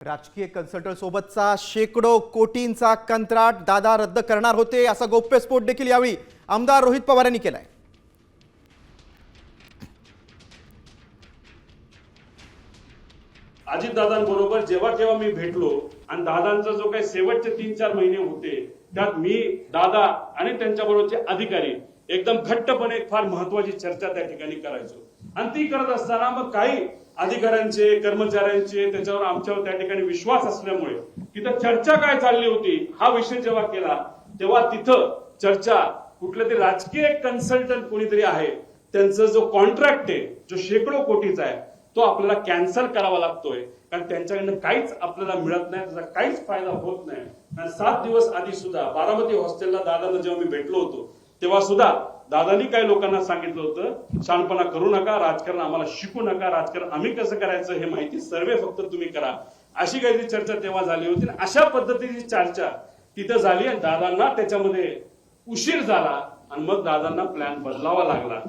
राजकीय कन्सल्टंट सोबतचा शेकडो कोटींचा कंत्राट दादा रद्द करणार होते असा गौप्यस्फोट देखील यावेळी आमदार रोहित पवार यांनी केलाय। अजितदादांबरोबर जेव्हा केव्हा मी भेटलो आणि दादांचा जो काही शेवटचे 3-4 महिने होते त्यात मी दादा आणि त्यांच्याबरोबरचे अधिकारी एकदम घट्टपणे फार महत्त्वाची चर्चा त्या ठिकाणी करायचो आणि ती करत असताना मग काही अधिकाऱ्यांचे कर्मचाऱ्यांचे त्याच्यावर आमच्यावर त्या ठिकाणी विश्वास असल्यामुळे तिथं चर्चा काय चालली होती हा विषय जेव्हा केला तेव्हा तिथं चर्चा कुठले तरी राजकीय कन्सल्टंट कोणीतरी आहे त्यांचा जो कॉन्ट्रॅक्ट आहे जो शेकडो कोटीचा आहे तो आपल्याला कॅन्सल करावा लागतोय कारण त्यांच्याकडनं काहीच आपल्याला मिळत नाही त्याचा काहीच फायदा होत नाही। आणि 7 दिवस आधी सुद्धा बारामती हॉस्टेलला दादांना जेव्हा मी भेटलो होतो तेव्हा सुद्धा दादांनी काही लोकांना सांगितलं होतं शहाणपणा करू नका, राजकारण आम्हाला शिकू नका, राजकारण आम्ही कसं करायचं हे माहिती सर्वे फक्त तुम्ही करा, अशी काहीतरी चर्चा तेव्हा झाली होती। अशा पद्धतीची चर्चा तिथं झाली आणि दादांना त्याच्यामध्ये उशीर झाला आणि मग दादांना प्लॅन बदलावा लागला।